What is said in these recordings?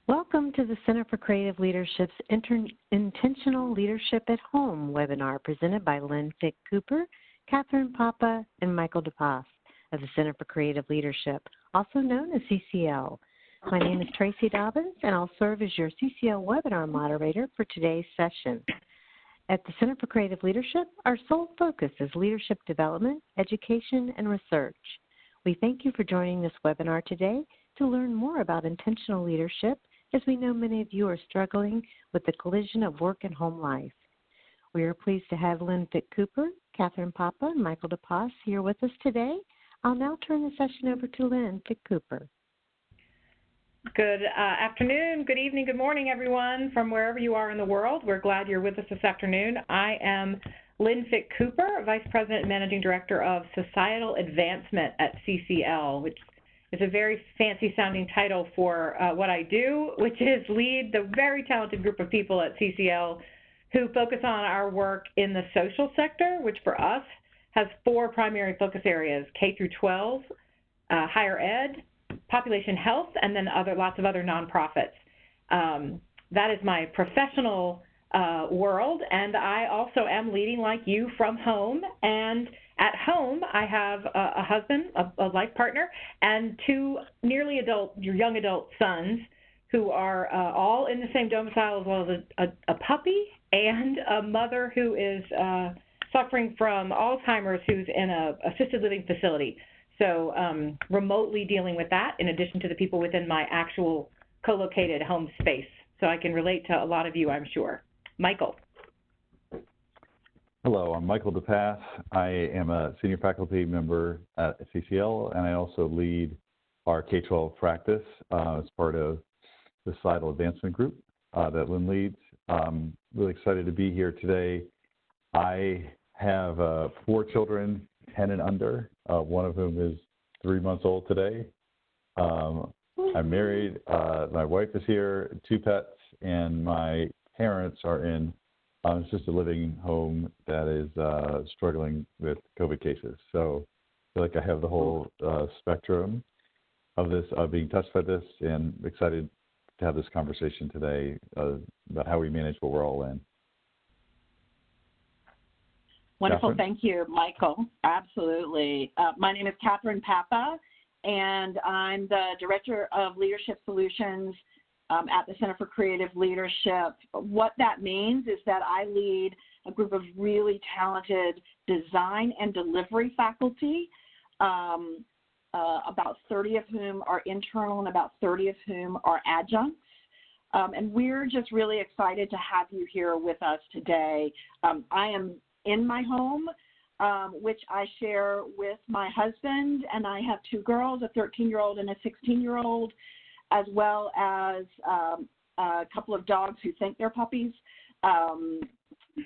Welcome to the Center for Creative Leadership's Intentional Leadership at Home webinar presented by Lynn Fick Cooper, Catherine Papa, and Michael DePass of the Center for Creative Leadership, also known as CCL. My name is Tracy Dobbins, and I'll serve as your CCL webinar moderator for today's session. At the Center for Creative Leadership, our sole focus is leadership development, education, and research. We thank you for joining this webinar today to learn more about intentional leadership, as we know many of you are struggling with the collision of work and home life. We are pleased to have Lynn Fick Cooper, Catherine Papa, and Michael DePass here with us today. I'll now turn the session over to Lynn Fick Cooper. Good afternoon, good evening, good morning, everyone, from wherever you are in the world. We're glad you're with us this afternoon. I am Lynn Fick Cooper, Vice President and Managing Director of Societal Advancement at CCL, which is a very fancy-sounding title for what I do, which is lead the very talented group of people at CCL who focus on our work in the social sector, which for us has four primary focus areas: K through 12, higher ed, population health, and then lots of other nonprofits. That is my professional world, and I also am leading like you from home. And at home, I have a husband, a life partner, and two nearly young adult sons who are all in the same domicile, as well as a puppy and a mother who is suffering from Alzheimer's, who's in an assisted living facility. So remotely dealing with that, in addition to the people within my actual co-located home space. So I can relate to a lot of you, I'm sure. Michael. Hello, I'm Michael DePass. I am a senior faculty member at CCL, and I also lead our K-12 practice as part of the Societal Advancement Group that Lynn leads. Really excited to be here today. I have 4 children, 10 and under, one of whom is 3 months old today. I'm married. My wife is here, 2 pets, and my parents are in assisted living home that is struggling with COVID cases. So I feel like I have the whole spectrum of this, being touched by this, and excited to have this conversation today about how we manage what we're all in. Wonderful. Catherine? Thank you, Michael. Absolutely. My name is Catherine Papa, and I'm the Director of Leadership Solutions at the Center for Creative Leadership. What that means is that I lead a group of really talented design and delivery faculty, about 30 of whom are internal and about 30 of whom are adjuncts. And we're just really excited to have you here with us today. I am in my home, which I share with my husband, and I have 2 girls, a 13-year-old and a 16-year-old, as well as a couple of dogs who think they're puppies. I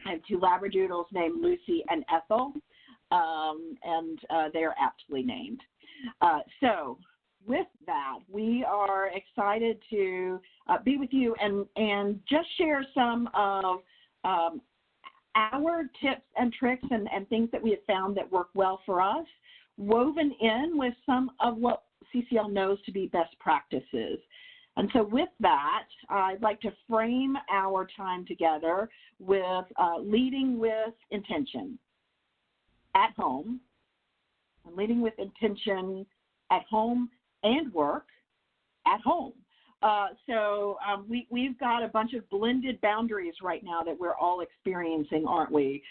have 2 Labradoodles named Lucy and Ethel, and they are aptly named. So with that, we are excited to be with you and just share some of our tips and tricks and things that we have found that work well for us, woven in with some of what CCL knows to be best practices. And so with that, I'd like to frame our time together with leading with intention at home, and leading with intention at home and work at home. So we've got a bunch of blended boundaries right now that we're all experiencing, aren't we?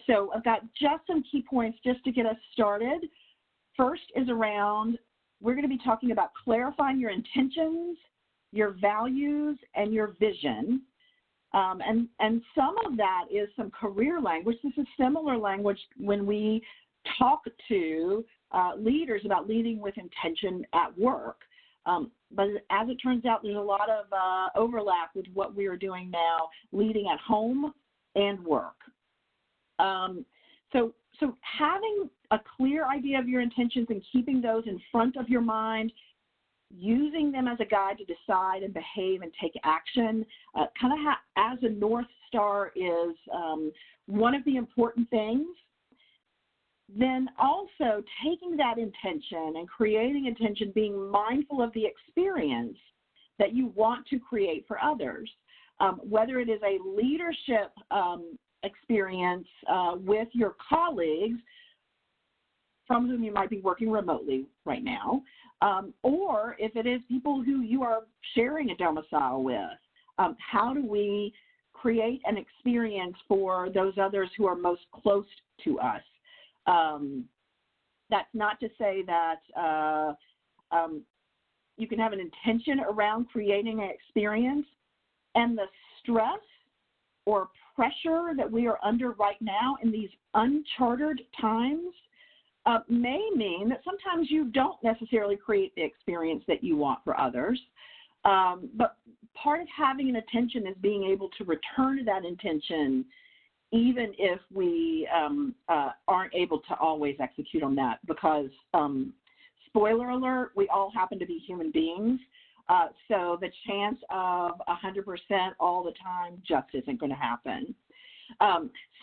So I've got just some key points just to get us started. First is around, we're going to be talking about clarifying your intentions, your values, and your vision. And some of that is some career language. This is similar language when we talk to leaders about leading with intention at work. But as it turns out, there's a lot of overlap with what we are doing now, leading at home and work. So having a clear idea of your intentions and keeping those in front of your mind, using them as a guide to decide and behave and take action, kind of as a North Star is one of the important things. Then also taking that intention and creating intention, being mindful of the experience that you want to create for others. Whether it is a leadership experience with your colleagues from whom you might be working remotely right now, or if it is people who you are sharing a domicile with, how do we create an experience for those others who are most close to us? That's not to say that you can have an intention around creating an experience, and the stress or pressure that we are under right now in these uncharted times may mean that sometimes you don't necessarily create the experience that you want for others. But part of having an intention is being able to return to that intention even if we aren't able to always execute on that, because spoiler alert, we all happen to be human beings. So the chance of 100% all the time just isn't going to happen.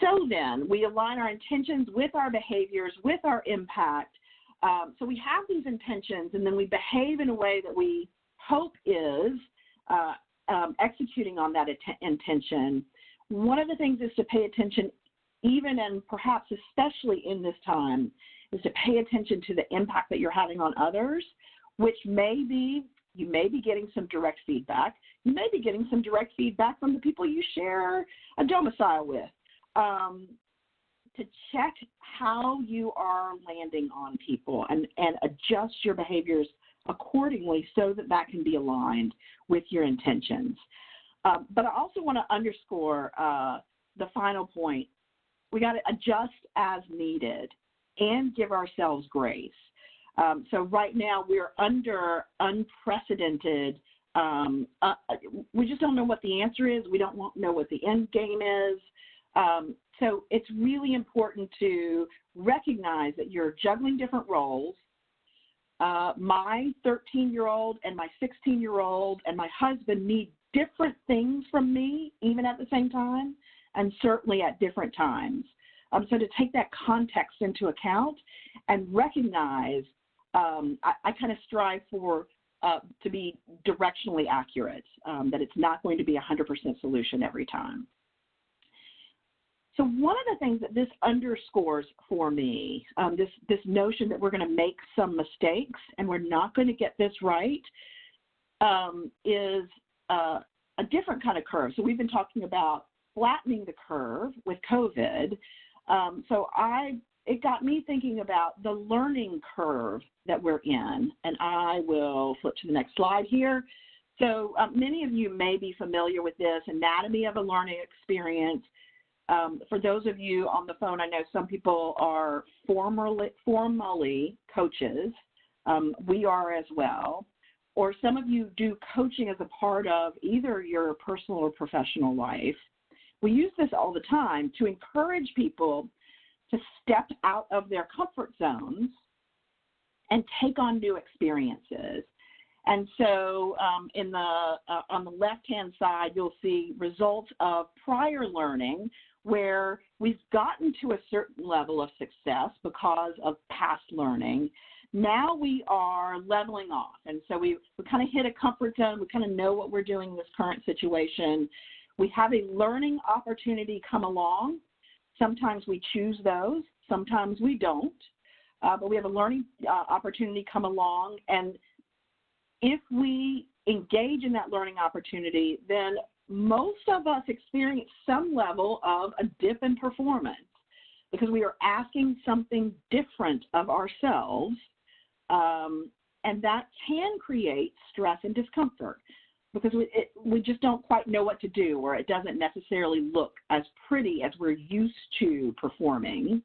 So then we align our intentions with our behaviors, with our impact. So we have these intentions, and then we behave in a way that we hope is executing on that intention. One of the things is to pay attention, even and perhaps especially in this time, is to pay attention to the impact that you're having on others, which may be, you may be getting some direct feedback. You may be getting some direct feedback from the people you share a domicile with. To check how you are landing on people and adjust your behaviors accordingly so that that can be aligned with your intentions. But I also want to underscore the final point. We got to adjust as needed and give ourselves grace. So right now we're under unprecedented, we just don't know what the answer is. We don't know what the end game is. So it's really important to recognize that you're juggling different roles. My 13-year-old and my 16-year-old and my husband need different things from me, even at the same time, and certainly at different times. So to take that context into account and recognize, I kind of strive for to be directionally accurate, that it's not going to be a 100% solution every time. So one of the things that this underscores for me, this notion that we're going to make some mistakes and we're not going to get this right, is a different kind of curve. So we've been talking about flattening the curve with COVID. So it got me thinking about the learning curve that we're in, and I will flip to the next slide here. So many of you may be familiar with this anatomy of a learning experience. For those of you on the phone, I know some people are formally coaches. We are as well. Or some of you do coaching as a part of either your personal or professional life. We use this all the time to encourage people to step out of their comfort zones and take on new experiences. And so on the left-hand side, you'll see results of prior learning where we've gotten to a certain level of success because of past learning. Now we are leveling off. And so we kind of hit a comfort zone. We kind of know what we're doing in this current situation. We have a learning opportunity come along. Sometimes we choose those. Sometimes we don't. But we have a learning opportunity come along. And if we engage in that learning opportunity, then most of us experience some level of a dip in performance because we are asking something different of ourselves, and that can create stress and discomfort because we just don't quite know what to do, or it doesn't necessarily look as pretty as we're used to performing.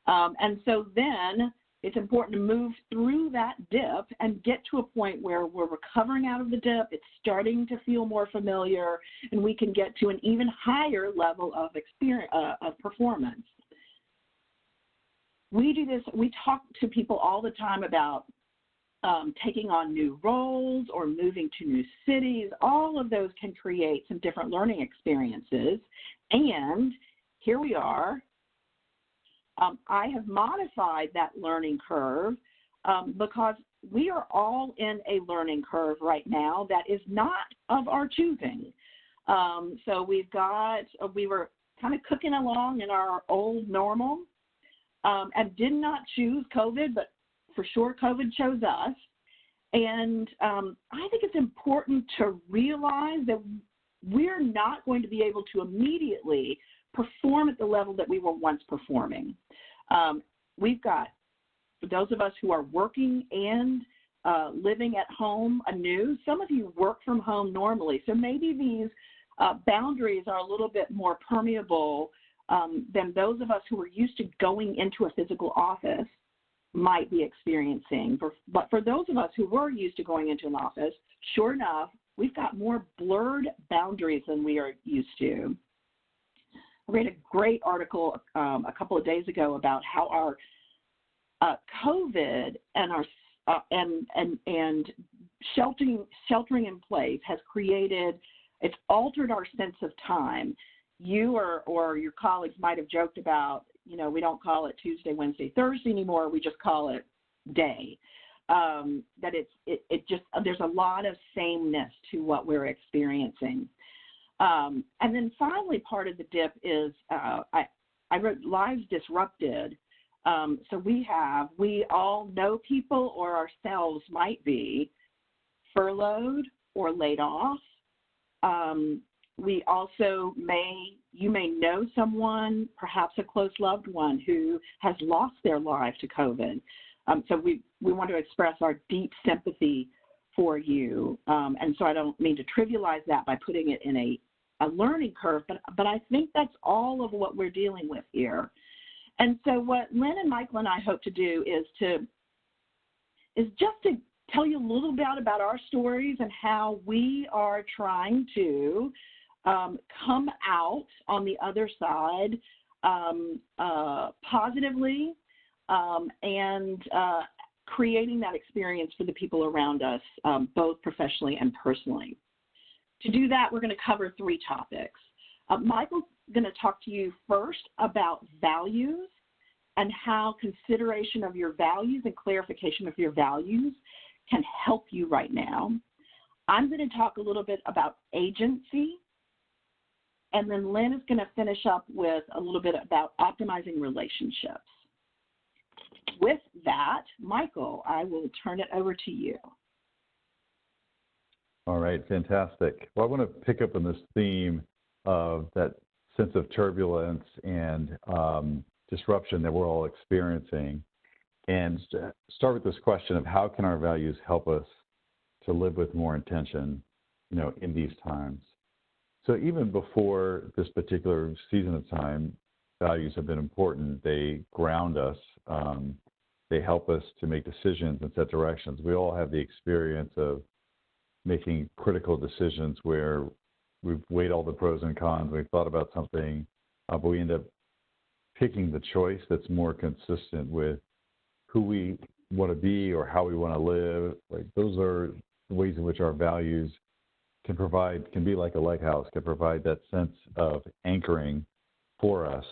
And so then it's important to move through that dip and get to a point where we're recovering out of the dip, it's starting to feel more familiar, and we can get to an even higher level of experience, of performance. We do this, we talk to people all the time about taking on new roles or moving to new cities. All of those can create some different learning experiences. And here we are. I have modified that learning curve because we are all in a learning curve right now that is not of our choosing. So we were kind of cooking along in our old normal and did not choose COVID, but for sure COVID chose us. And I think it's important to realize that we're not going to be able to immediately perform at the level that we were once performing. We've got, for those of us who are working and living at home anew, some of you work from home normally, so maybe these boundaries are a little bit more permeable than those of us who are used to going into a physical office might be experiencing. But for those of us who were used to going into an office, sure enough, we've got more blurred boundaries than we are used to. I read a great article a couple of days ago about how our COVID and our and sheltering in place has created, it's altered our sense of time. You or your colleagues might have joked about, we don't call it Tuesday, Wednesday, Thursday anymore. We just call it day. That it just, there's a lot of sameness to what we're experiencing. And then finally, part of the dip is I wrote Lives Disrupted. So we all know people or ourselves might be furloughed or laid off. We also you may know someone, perhaps a close loved one, who has lost their life to COVID. So we want to express our deep sympathy for you. And so I don't mean to trivialize that by putting it in a learning curve, but I think that's all of what we're dealing with here. And so what Lynn and Michael and I hope to do is just to tell you a little bit about our stories and how we are trying to come out on the other side positively and creating that experience for the people around us, both professionally and personally. To do that, we're going to cover 3 topics. Michael's going to talk to you first about values and how consideration of your values and clarification of your values can help you right now. I'm going to talk a little bit about agency, and then Lynn is going to finish up with a little bit about optimizing relationships. With that, Michael, I will turn it over to you. All right, fantastic. Well, I want to pick up on this theme of that sense of turbulence and disruption that we're all experiencing, and start with this question of how can our values help us to live with more intention, in these times. So even before this particular season of time, values have been important. They ground us. They help us to make decisions and set directions. We all have the experience of making critical decisions where we've weighed all the pros and cons, we've thought about something, but we end up picking the choice that's more consistent with who we want to be or how we want to live. Like, those are the ways in which our values can be like a lighthouse, can provide that sense of anchoring for us.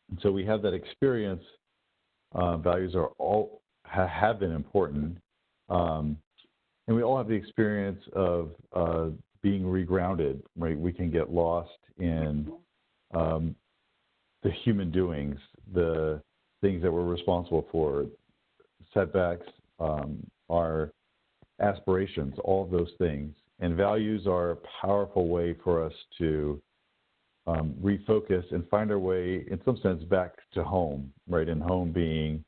And so we have that experience. Values have been important. And we all have the experience of being regrounded, right? We can get lost in the human doings, the things that we're responsible for, setbacks, our aspirations, all of those things. And values are a powerful way for us to refocus and find our way, in some sense, back to home, right? And home being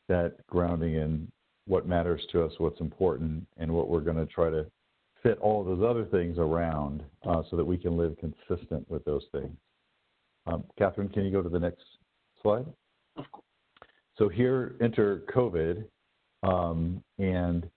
that grounding in what matters to us, what's important, and what we're going to try to fit all those other things around so that we can live consistent with those things. Catherine, can you go to the next slide? Of course. So here, enter COVID, and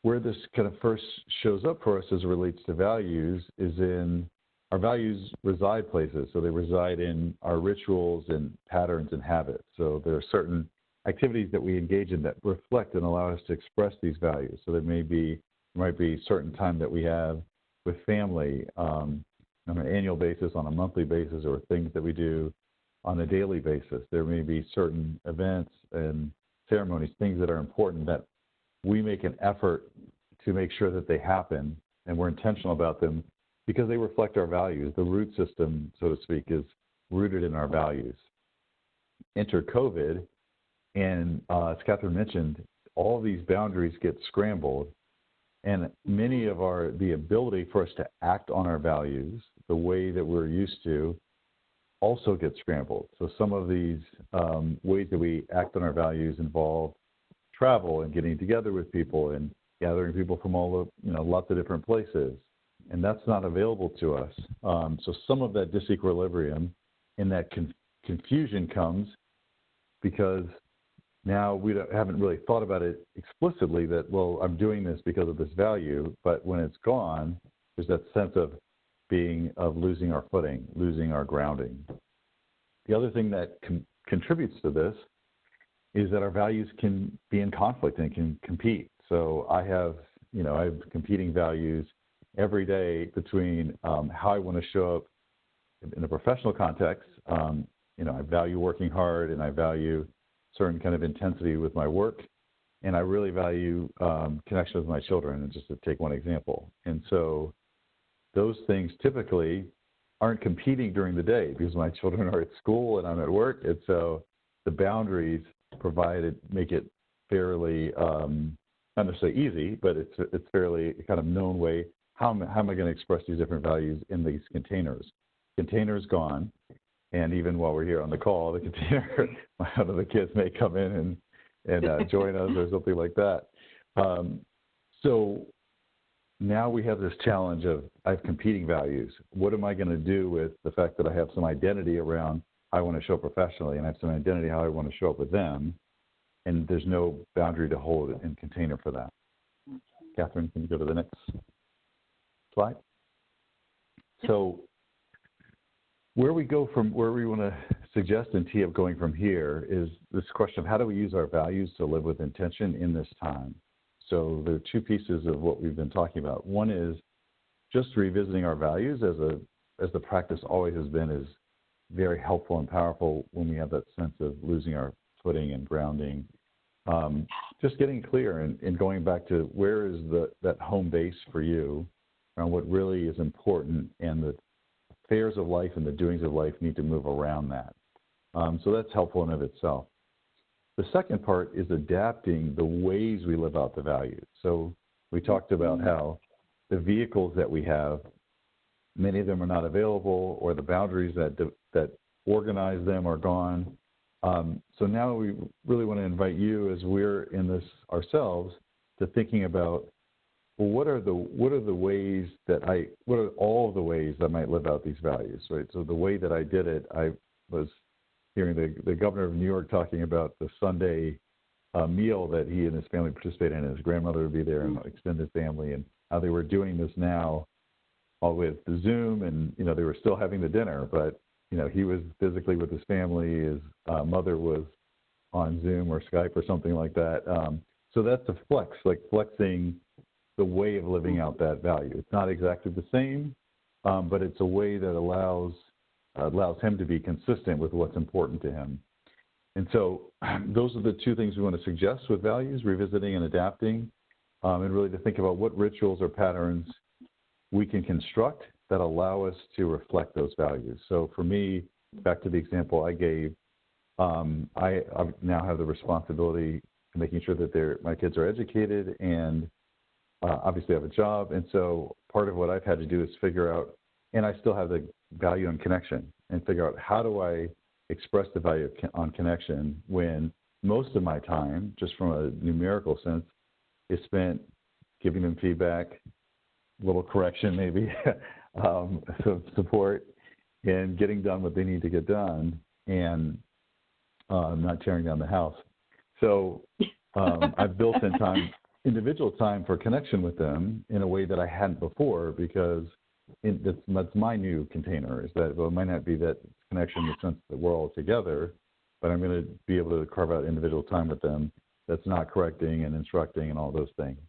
where this kind of first shows up for us as it relates to values is in our values reside places. So they reside in our rituals and patterns and habits. So there are certain activities that we engage in that reflect and allow us to express these values. So there might be certain time that we have with family on an annual basis, on a monthly basis, or things that we do on a daily basis. There may be certain events and ceremonies, things that are important that we make an effort to make sure that they happen, and we're intentional about them because they reflect our values. The root system, so to speak, is rooted in our values. Enter COVID, and as Catherine mentioned, all these boundaries get scrambled, and many of the ability for us to act on our values the way that we're used to also gets scrambled. So some of these ways that we act on our values involve travel and getting together with people and gathering people from lots of different places, and that's not available to us. So some of that disequilibrium and that confusion comes because now we haven't really thought about it explicitly that, well, I'm doing this because of this value, but when it's gone, there's that sense of losing our footing, losing our grounding. The other thing that contributes to this is that our values can be in conflict and can compete. So I have competing values every day between how I want to show up in a professional context. I value working hard, and I value certain kind of intensity with my work, and I really value connection with my children, and just to take one example. And so those things typically aren't competing during the day because my children are at school and I'm at work, and so the boundaries make it fairly, not necessarily easy, but it's fairly kind of known way. How am I going to express these different values in these containers? Container's gone, and even while we're here on the call, the container, one of the kids may come in and join us or something like that. So now we have this challenge of I have competing values. What am I going to do with the fact that I have some identity around how I want to show up professionally, and I have some identity how I want to show up with them, and there's no boundary to hold in container for that. Catherine, can you go to the next slide? So where we go from, where we want to suggest and tee up going from here is this question of how do we use our values to live with intention in this time? So there are two pieces of what we've been talking about. One is just revisiting our values as the practice always has been is very helpful and powerful when we have that sense of losing our footing and grounding. Just getting clear and going back to where is that home base for you around what really is important, and the affairs of life and the doings of life need to move around that. So that's helpful in of itself. The second part is adapting the ways we live out the values. So we talked about how the vehicles that we have, many of them are not available, or the boundaries that organize them are gone. So now we really want to invite you, as we're in this ourselves, to thinking about, well, what are all of the ways that I might live out these values, right? So the way that I did it, I was hearing the governor of New York talking about the Sunday meal that he and his family participated in. His grandmother would be there and extended family, and how they were doing this now all with the Zoom, and they were still having the dinner, but he was physically with his family. His mother was on Zoom or Skype or something like that. So that's a flex, like flexing the way of living out that value. It's not exactly the same, but it's a way that allows him to be consistent with what's important to him. And so those are the two things we want to suggest with values, revisiting and adapting, and really to think about what rituals or patterns we can construct that allow us to reflect those values. So for me, back to the example I gave, I now have the responsibility of making sure that my kids are educated, and obviously have a job. And so part of what I've had to do is figure out, and I still have the value on connection, and figure out how do I express the value on connection when most of my time, just from a numerical sense, is spent giving them feedback, a little correction maybe, some support, and getting done what they need to get done, and not tearing down the house. So I've built in individual time for connection with them in a way that I hadn't before, because that's my new container, is that, well, it might not be that connection in the sense that we're all together, but I'm going to be able to carve out individual time with them that's not correcting and instructing and all those things.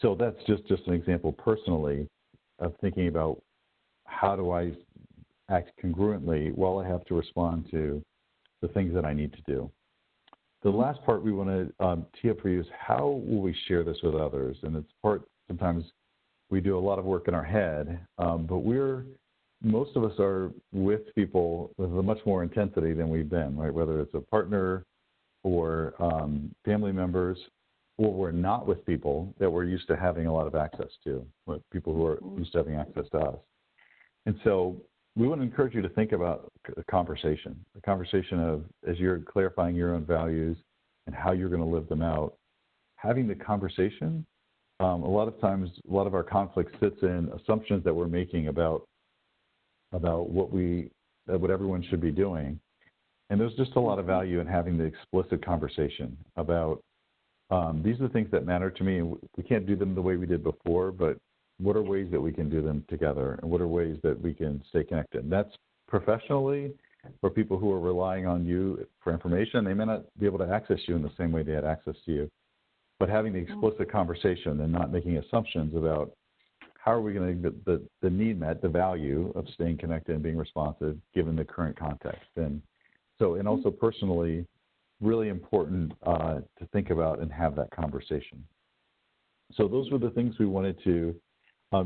So that's just an example personally of thinking about how do I act congruently while I have to respond to the things that I need to do. the last part we want to tee up for you is how will we share this with others? And it's part, sometimes we do a lot of work in our head, but most of us are with people with a much more intensity than we've been, right? Whether it's a partner or family members, or we're not with people that we're used to having a lot of access to, with people who are used to having access to us. And so we want to encourage you to think about a conversation of, as you're clarifying your own values and how you're going to live them out, having the conversation. A lot of times, a lot of our conflict sits in assumptions that we're making about what everyone should be doing. And there's just a lot of value in having the explicit conversation about these are the things that matter to me. We can't do them the way we did before, but what are ways that we can do them together, and what are ways that we can stay connected? And that's professionally for people who are relying on you for information. They may not be able to access you in the same way they had access to you, but having the explicit conversation and not making assumptions about how are we going to get the need met, the value of staying connected and being responsive given the current context. And also personally, really important to think about and have that conversation. So those were the things we wanted to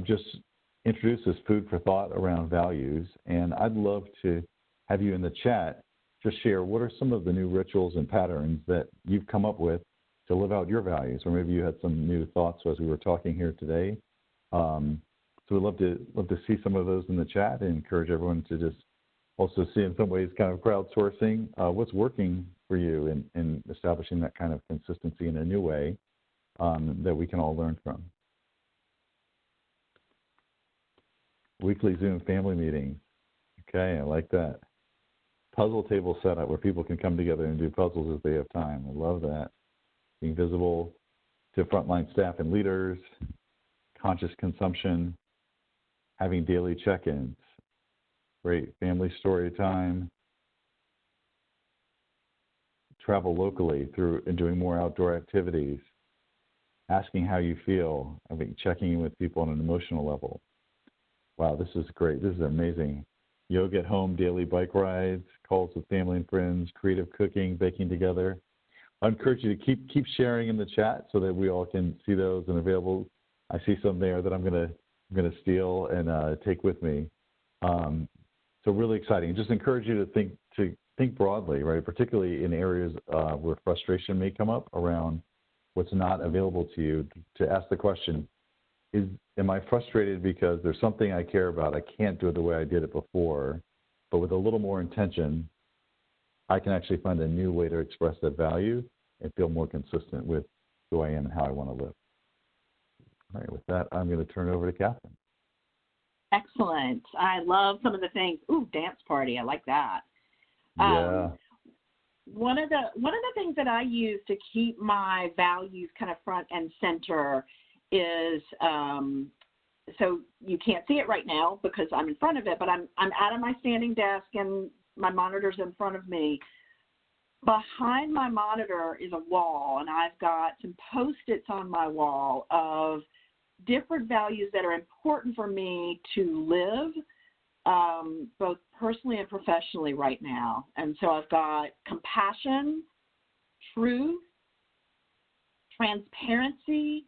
just introduce as food for thought around values. And I'd love to have you in the chat just share what are some of the new rituals and patterns that you've come up with to live out your values, or maybe you had some new thoughts as we were talking here today. So we'd love to see some of those in the chat and encourage everyone to just also see in some ways kind of crowdsourcing what's working for you in establishing that kind of consistency in a new way that we can all learn from. Weekly Zoom family meetings. Okay, I like that. Puzzle table setup where people can come together and do puzzles if they have time. I love that. Being visible to frontline staff and leaders, conscious consumption, having daily check-ins, great family story time, travel locally through and doing more outdoor activities, asking how you feel, checking in with people on an emotional level. Wow, this is great. This is amazing. Yoga at home, daily bike rides, calls with family and friends, creative cooking, baking together. I encourage you to keep sharing in the chat so that we all can see those and available. I see some there that I'm gonna steal and take with me. So really exciting. Just encourage you to think broadly, right? Particularly in areas where frustration may come up around what's not available to you. To ask the question: am I frustrated because there's something I care about? I can't do it the way I did it before, but with a little more intention, I can actually find a new way to express that value and feel more consistent with who I am and how I want to live. All right, with that, I'm going to turn it over to Catherine. Excellent. I love some of the things. Ooh, dance party. I like that. Yeah. One of the things that I use to keep my values kind of front and center is, so you can't see it right now because I'm in front of it, but I'm out of my standing desk and my monitor's in front of me. Behind my monitor is a wall, and I've got some Post-its on my wall of different values that are important for me to live, both personally and professionally right now. And so I've got compassion, truth, transparency,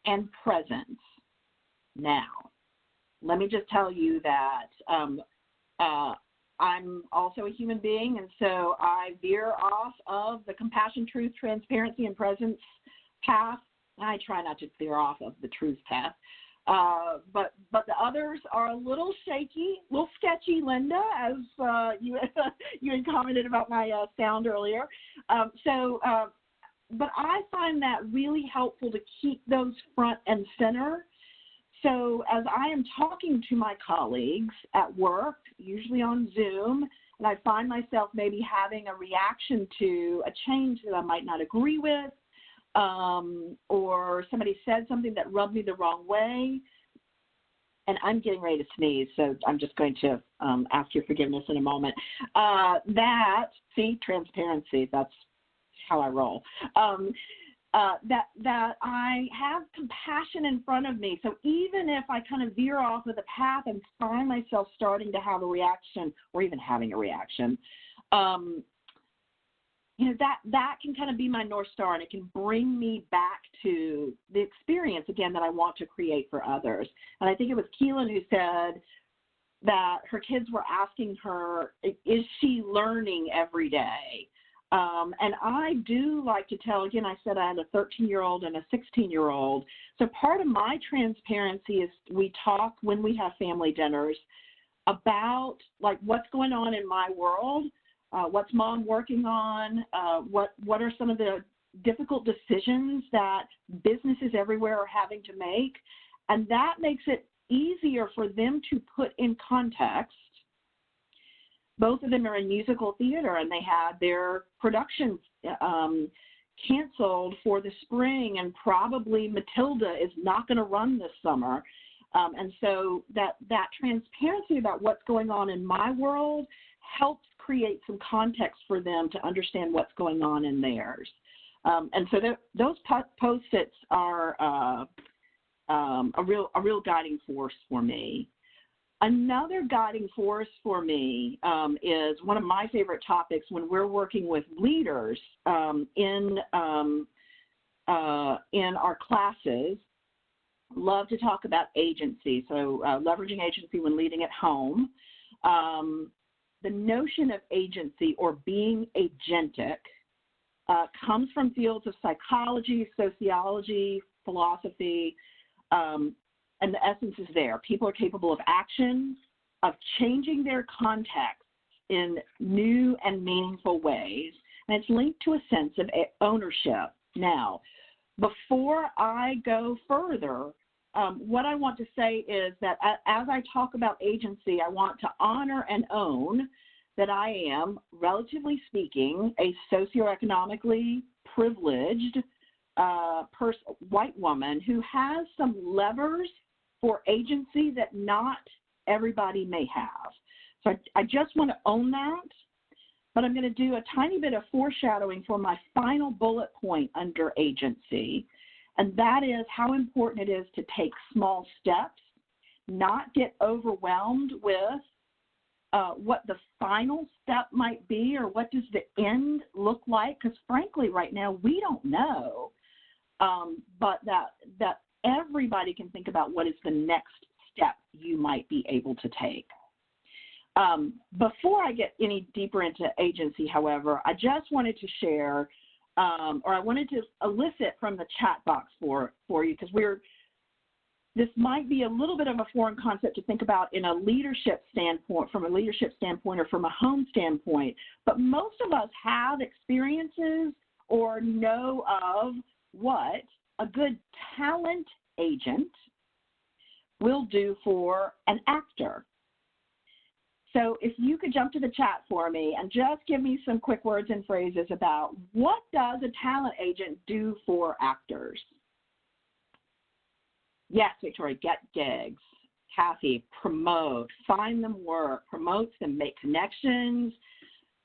and presence. Now, let me just tell you that I'm also a human being, and so I veer off of the compassion, truth, transparency, and presence path. I try not to veer off of the truth path. But the others are a little shaky, a little sketchy, Linda, as you had commented about my sound earlier. But I find that really helpful to keep those front and center. So as I am talking to my colleagues at work, usually on Zoom, and I find myself maybe having a reaction to a change that I might not agree with, or somebody said something that rubbed me the wrong way, and I'm getting ready to sneeze, so I'm just going to ask your forgiveness in a moment. Transparency, that's how I roll. That I have compassion in front of me. So even if I kind of veer off of the path and find myself starting to have a reaction or even having a reaction, that can kind of be my North Star, and it can bring me back to the experience, again, that I want to create for others. And I think it was Keelan who said that her kids were asking her, is she learning every day? And I do like to tell, again, I said I had a 13-year-old and a 16-year-old. So part of my transparency is we talk when we have family dinners about, like, what's going on in my world, what's mom working on, what are some of the difficult decisions that businesses everywhere are having to make. And that makes it easier for them to put in context. Both of them are in musical theater, and they had their productions canceled for the spring, and probably Matilda is not going to run this summer. And so that transparency about what's going on in my world helps create some context for them to understand what's going on in theirs. And so those Post-its are a real guiding force for me. Another guiding force for me is one of my favorite topics when we're working with leaders in our classes. Love to talk about agency, so leveraging agency when leading at home. The notion of agency or being agentic comes from fields of psychology, sociology, philosophy, and the essence is there. People are capable of action, of changing their context in new and meaningful ways, and it's linked to a sense of ownership. Now, before I go further, what I want to say is that as I talk about agency, I want to honor and own that I am, relatively speaking, a socioeconomically privileged white woman who has some levers for agency that not everybody may have. So I just want to own that, but I'm going to do a tiny bit of foreshadowing for my final bullet point under agency, and that is how important it is to take small steps, not get overwhelmed with what the final step might be or what does the end look like, because frankly right now we don't know, but that everybody can think about what is the next step you might be able to take. Before I get any deeper into agency, however, I just wanted to share, or I wanted to elicit from the chat box for you, because this might be a little bit of a foreign concept to think about in a leadership standpoint, from a leadership standpoint or from a home standpoint, but most of us have experiences or know of what a good talent agent will do for an actor. So if you could jump to the chat for me and just give me some quick words and phrases about what does a talent agent do for actors? Yes, Victoria, get gigs. Kathy, promote, find them work, promotes them, make connections,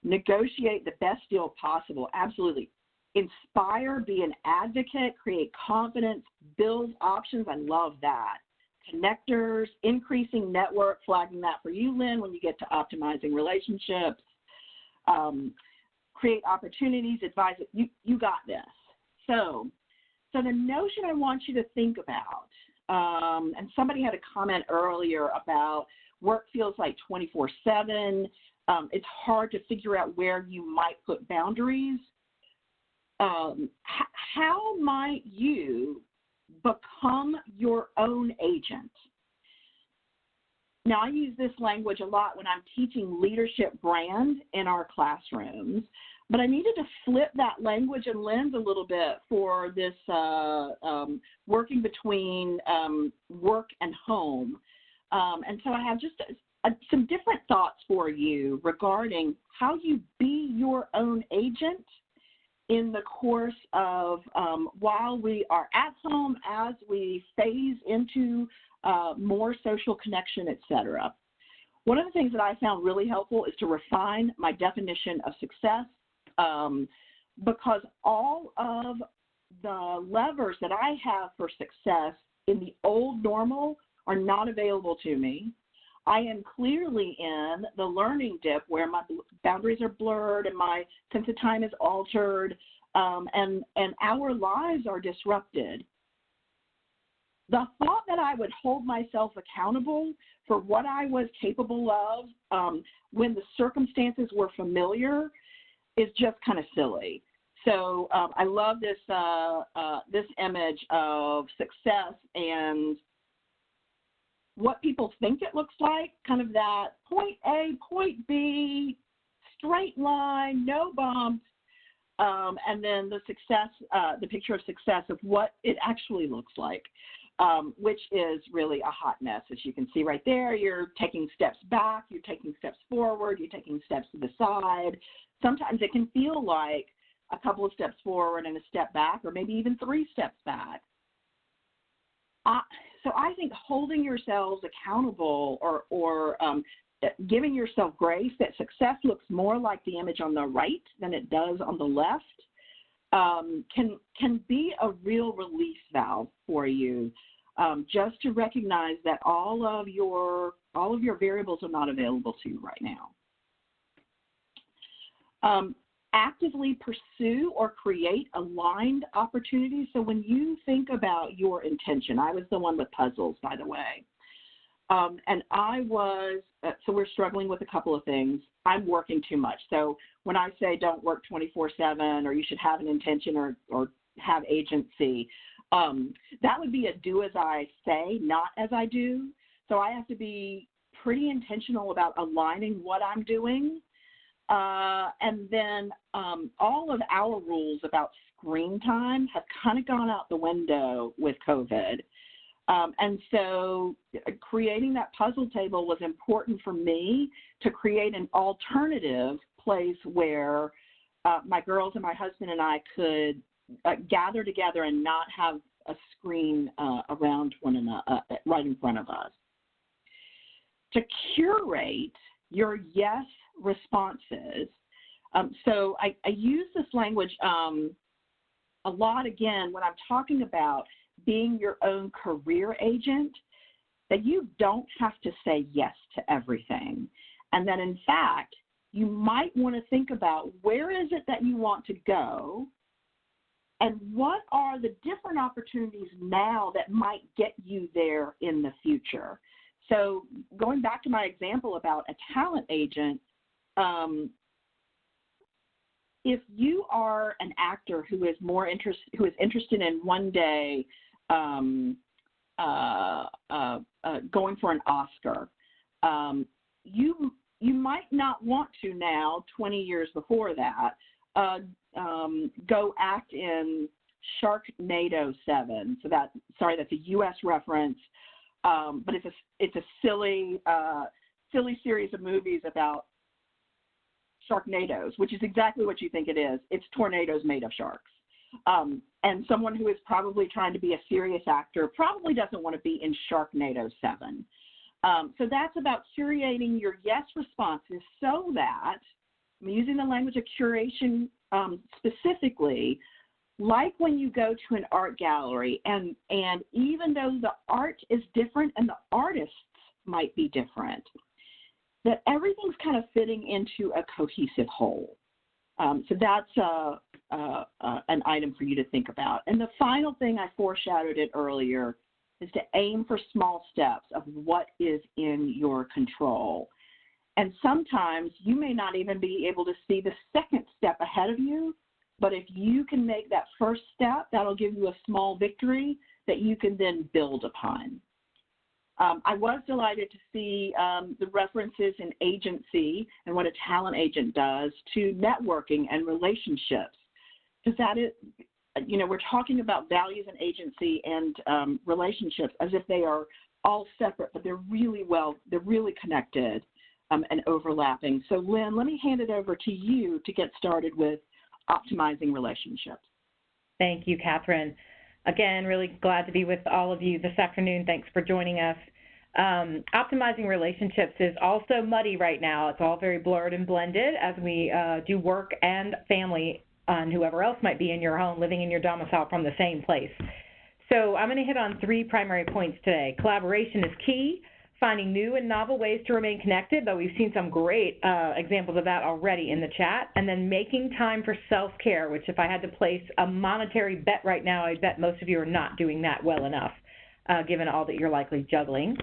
negotiate the best deal possible. Absolutely. Inspire, be an advocate, create confidence, build options. I love that. Connectors, increasing network, flagging that for you, Lynn, when you get to optimizing relationships. Create opportunities, advise it. You got this. So the notion I want you to think about, and somebody had a comment earlier about work feels like 24/7. It's hard to figure out where you might put boundaries. How might you become your own agent? Now, I use this language a lot when I'm teaching leadership brand in our classrooms, but I needed to flip that language and lens a little bit for this working between work and home. And so I have just some different thoughts for you regarding how you be your own agent in the course of while we are at home, as we phase into more social connection, et cetera. One of the things that I found really helpful is to refine my definition of success, because all of the levers that I have for success in the old normal are not available to me. I am clearly in the learning dip where my boundaries are blurred and my sense of time is altered, and our lives are disrupted. The thought that I would hold myself accountable for what I was capable of when the circumstances were familiar is just kind of silly. So I love this this image of success and what people think it looks like, kind of that point A, point B, straight line, no bumps, and then the success, the picture of success of what it actually looks like, which is really a hot mess. As you can see right there, you're taking steps back, you're taking steps forward, you're taking steps to the side. Sometimes it can feel like a couple of steps forward and a step back, or maybe even 3 steps back. So I think holding yourselves accountable or giving yourself grace that success looks more like the image on the right than it does on the left can be a real release valve for you, just to recognize that all of your variables are not available to you right now. Actively pursue or create aligned opportunities. So when you think about your intention, I was the one with puzzles, by the way, and I was, so we're struggling with a couple of things. I'm working too much. So when I say don't work 24/7 or you should have an intention or have agency, that would be a do as I say, not as I do. So I have to be pretty intentional about aligning what I'm doing. And then all of our rules about screen time have kind of gone out the window with COVID. And so creating that puzzle table was important for me to create an alternative place where my girls and my husband and I could gather together and not have a screen around one another, right in front of us. To curate your yes responses. So I use this language a lot, again, when I'm talking about being your own career agent, that you don't have to say yes to everything. And that, in fact, you might want to think about where is it that you want to go and what are the different opportunities now that might get you there in the future. So going back to my example about a talent agent, if you are an actor who is interested in one day going for an Oscar, you might not want to now, 20 years before that, go act in Sharknado 7. So that's a U.S. reference, but it's a silly series of movies about sharknadoes, which is exactly what you think it is. It's tornadoes made of sharks. And someone who is probably trying to be a serious actor probably doesn't want to be in Sharknado 7. So that's about curating your yes responses so that, I'm using the language of curation specifically, like when you go to an art gallery, and even though the art is different and the artists might be different, that everything's kind of fitting into a cohesive whole. So that's an item for you to think about. And the final thing, I foreshadowed it earlier, is to aim for small steps of what is in your control. And sometimes you may not even be able to see the second step ahead of you, but if you can make that first step, that'll give you a small victory that you can then build upon. I was delighted to see the references in agency and what a talent agent does to networking and relationships, because that is, we're talking about values and agency and relationships as if they are all separate, but they're really connected and overlapping. So Lynn, let me hand it over to you to get started with optimizing relationships. Thank you, Catherine. Again, really glad to be with all of you this afternoon. Thanks for joining us. Optimizing relationships is also muddy right now. It's all very blurred and blended as we do work and family and whoever else might be in your home, living in your domicile from the same place. So I'm going to hit on 3 primary points today. Collaboration is key. finding new and novel ways to remain connected, though we've seen some great examples of that already in the chat, and then making time for self-care, which if I had to place a monetary bet right now, I bet most of you are not doing that well enough, given all that you're likely juggling.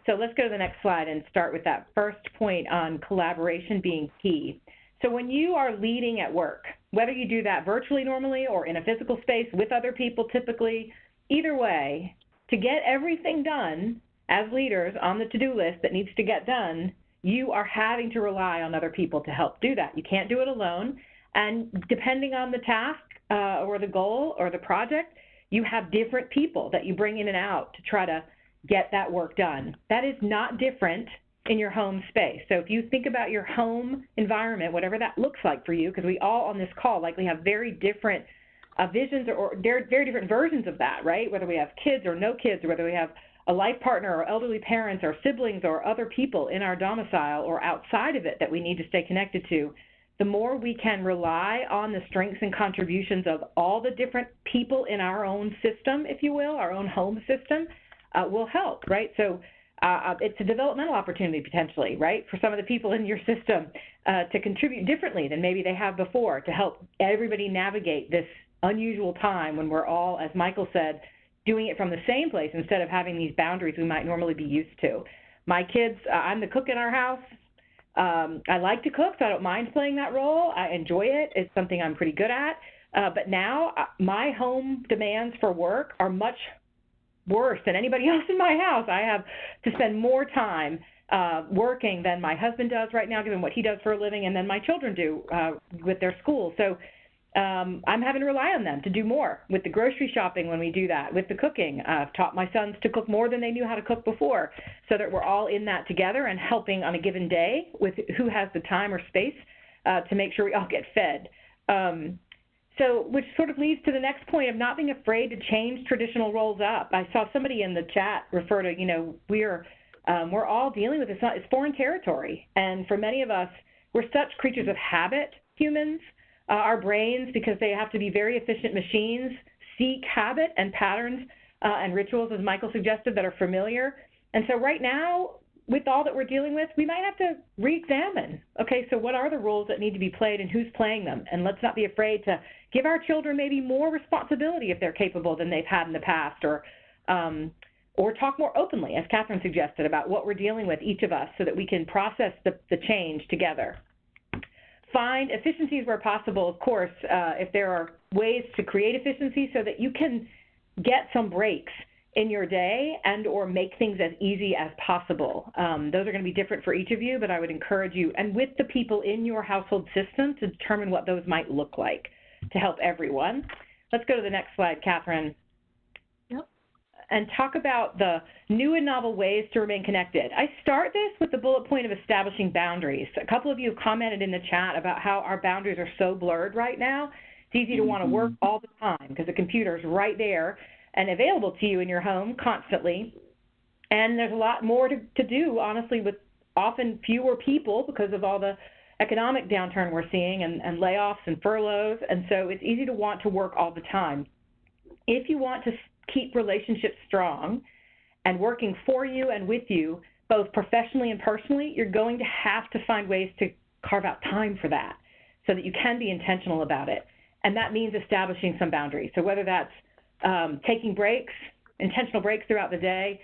So let's go to the next slide and start with that first point on collaboration being key. So when you are leading at work, whether you do that virtually normally or in a physical space with other people typically, either way, to get everything done as leaders on the to-do list that needs to get done, you are having to rely on other people to help do that. You can't do it alone. And depending on the task or the goal or the project, you have different people that you bring in and out to try to get that work done. That is not different in your home space. So if you think about your home environment, whatever that looks like for you, because we all on this call likely have very different visions or very different versions of that, right? Whether we have kids or no kids, or whether we have a life partner or elderly parents or siblings or other people in our domicile or outside of it that we need to stay connected to, the more we can rely on the strengths and contributions of all the different people in our own system, if you will, our own home system, will help, right? So it's a developmental opportunity potentially, right, for some of the people in your system to contribute differently than maybe they have before, to help everybody navigate this unusual time when we're all, as Michael said, doing it from the same place instead of having these boundaries we might normally be used to. My kids, I'm the cook in our house. I like to cook, so I don't mind playing that role. I enjoy it. It's something I'm pretty good at. But now my home demands for work are much worse than anybody else in my house. I have to spend more time working than my husband does right now, given what he does for a living, and then my children do with their school. So I'm having to rely on them to do more with the grocery shopping when we do that, with the cooking. I've taught my sons to cook more than they knew how to cook before, so that we're all in that together and helping on a given day with who has the time or space to make sure we all get fed. So, which sort of leads to the next point of not being afraid to change traditional roles up. I saw somebody in the chat refer to, we're all dealing with this. It's foreign territory, and for many of us, we're such creatures of habit, humans. Our brains, because they have to be very efficient machines, seek habit and patterns and rituals, as Michael suggested, that are familiar. And so right now, with all that we're dealing with, we might have to re-examine, okay, so what are the roles that need to be played and who's playing them? And let's not be afraid to give our children maybe more responsibility if they're capable than they've had in the past, or talk more openly, as Catherine suggested, about what we're dealing with, each of us, so that we can process the change together. Find efficiencies where possible, of course, if there are ways to create efficiency so that you can get some breaks in your day and or make things as easy as possible. Those are going to be different for each of you, but I would encourage you, and with the people in your household system, to determine what those might look like to help everyone. Let's go to the next slide, Catherine. And talk about the new and novel ways to remain connected. I start this with the bullet point of establishing boundaries. A couple of you have commented in the chat about how our boundaries are so blurred right now. It's easy to want to work all the time because the computer is right there and available to you in your home constantly. And there's a lot more to do, honestly, with often fewer people because of all the economic downturn we're seeing and layoffs and furloughs. And so it's easy to want to work all the time. If you want to keep relationships strong and working for you and with you, both professionally and personally, you're going to have to find ways to carve out time for that so that you can be intentional about it. And that means establishing some boundaries. So whether that's taking breaks, intentional breaks throughout the day,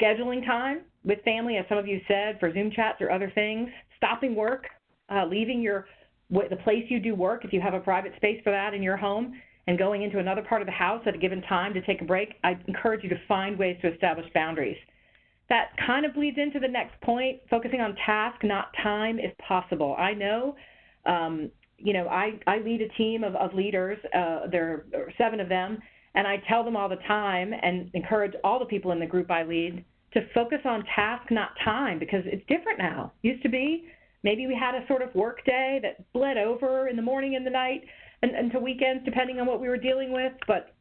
scheduling time with family, as some of you said, for Zoom chats or other things, stopping work, leaving the place you do work, if you have a private space for that in your home, and going into another part of the house at a given time to take a break, I encourage you to find ways to establish boundaries. That kind of bleeds into the next point, focusing on task, not time, if possible. I know, I lead a team of leaders. There are 7 of them, and I tell them all the time and encourage all the people in the group I lead to focus on task, not time, because it's different now. Used to be, maybe we had a sort of work day that bled over in the morning and the night, and to weekends, depending on what we were dealing with. But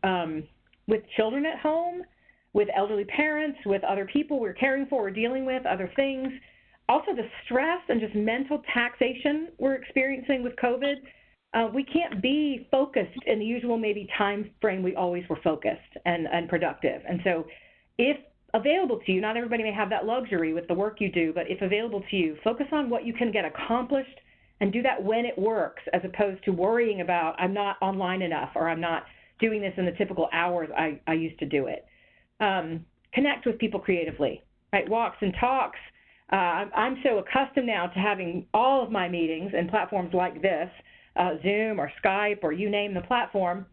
with children at home, with elderly parents, with other people we're caring for, we're dealing with, other things, also the stress and just mental taxation we're experiencing with COVID, we can't be focused in the usual maybe time frame we always were focused and productive. And so if available to you, not everybody may have that luxury with the work you do, but if available to you, focus on what you can get accomplished and do that when it works, as opposed to worrying about, I'm not online enough, or I'm not doing this in the typical hours I used to do it. Connect with people creatively, right? Walks and talks. I'm so accustomed now to having all of my meetings in platforms like this, Zoom or Skype or you name the platform,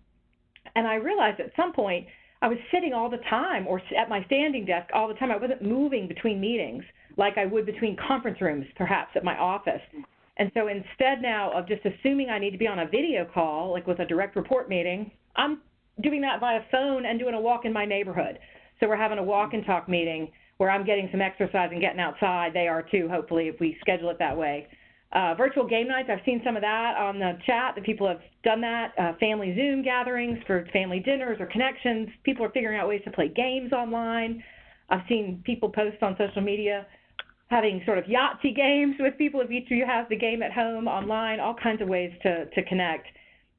and I realized at some point I was sitting all the time or at my standing desk all the time. I wasn't moving between meetings like I would between conference rooms, perhaps, at my office. And so instead now of just assuming I need to be on a video call, like with a direct report meeting, I'm doing that via phone and doing a walk in my neighborhood. So we're having a walk and talk meeting where I'm getting some exercise and getting outside. They are too, hopefully, if we schedule it that way. Virtual game nights, I've seen some of that on the chat, that people have done that. Family Zoom gatherings for family dinners or connections. People are figuring out ways to play games online. I've seen people post on social media having sort of Yahtzee games with people. If each of you has the game at home, online, all kinds of ways to connect.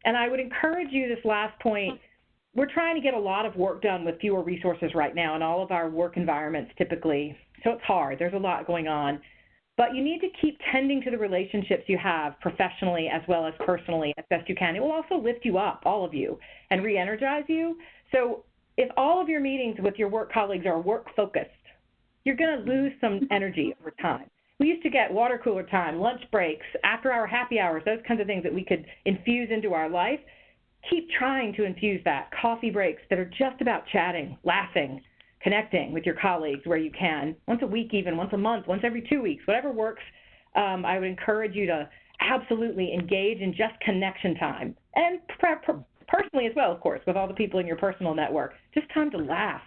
And I would encourage you, this last point, we're trying to get a lot of work done with fewer resources right now in all of our work environments typically. So it's hard. There's a lot going on. But you need to keep tending to the relationships you have professionally as well as personally as best you can. It will also lift you up, all of you, and re-energize you. So if all of your meetings with your work colleagues are work-focused, you're going to lose some energy over time. We used to get water cooler time, lunch breaks, after-hour happy hours, those kinds of things that we could infuse into our life. Keep trying to infuse that. Coffee breaks that are just about chatting, laughing, connecting with your colleagues where you can, once a week even, once a month, once every 2 weeks, whatever works. I would encourage you to absolutely engage in just connection time, and personally as well, of course, with all the people in your personal network. Just time to laugh.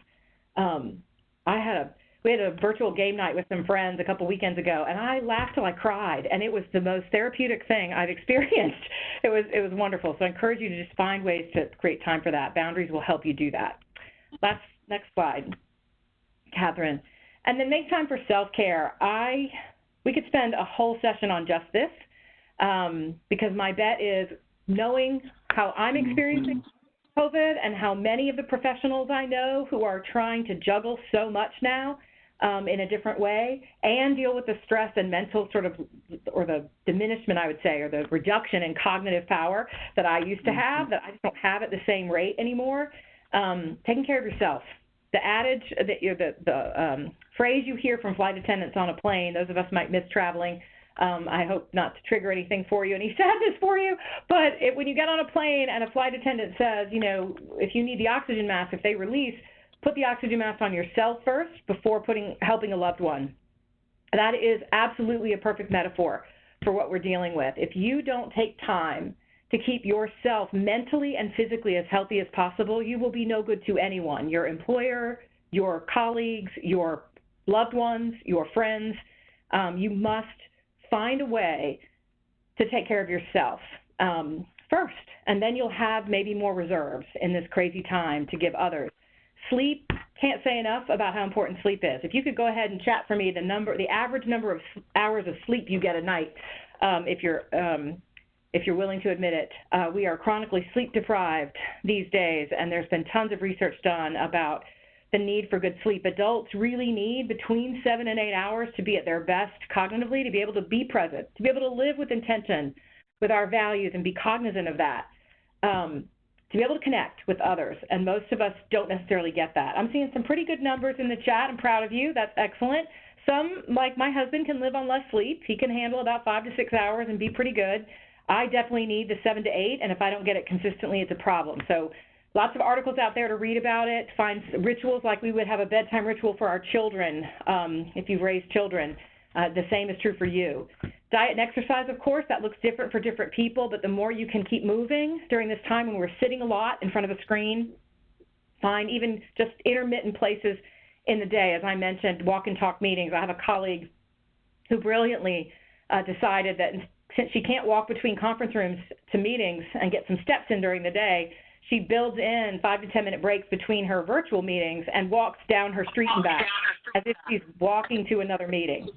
We had a virtual game night with some friends a couple weekends ago, and I laughed till I cried, and it was the most therapeutic thing I've experienced. It was wonderful. So I encourage you to just find ways to create time for that. Boundaries will help you do that. Next slide, Catherine. And then make time for self-care. We could spend a whole session on just this, because my bet is, knowing how I'm experiencing COVID and how many of the professionals I know who are trying to juggle so much now in a different way and deal with the stress and mental or the diminishment, I would say, or the reduction in cognitive power that I used to have, that I just don't have at the same rate anymore. Taking care of yourself. The adage, the phrase you hear from flight attendants on a plane, those of us might miss traveling. I hope not to trigger anything for you, any sadness for you, but when you get on a plane and a flight attendant says, if you need the oxygen mask, if they release, put the oxygen mask on yourself first before helping a loved one. That is absolutely a perfect metaphor for what we're dealing with. If you don't take time to keep yourself mentally and physically as healthy as possible, you will be no good to anyone, your employer, your colleagues, your loved ones, your friends. You must find a way to take care of yourself first, and then you'll have maybe more reserves in this crazy time to give others. Sleep, can't say enough about how important sleep is. If you could go ahead and chat for me the average number of hours of sleep you get a night, if you're willing to admit it. We are chronically sleep deprived these days, and there's been tons of research done about the need for good sleep. Adults really need between 7 and 8 hours to be at their best cognitively, to be able to be present, to be able to live with intention, with our values, and be cognizant of that, to be able to connect with others. And most of us don't necessarily get that. I'm seeing some pretty good numbers in the chat. I'm proud of you. That's excellent. Some, like my husband, can live on less sleep. He can handle about 5 to 6 hours and be pretty good. I definitely need the 7 to 8, and if I don't get it consistently, it's a problem. So lots of articles out there to read about it. Find rituals, like we would have a bedtime ritual for our children if you've raised children. The same is true for you. Diet and exercise, of course, that looks different for different people, but the more you can keep moving during this time when we're sitting a lot in front of a screen, find even just intermittent places in the day. As I mentioned, walk and talk meetings. I have a colleague who brilliantly decided that since she can't walk between conference rooms to meetings and get some steps in during the day, she builds in 5 to 10 minute breaks between her virtual meetings and walks down her street and back as if she's walking to another meeting,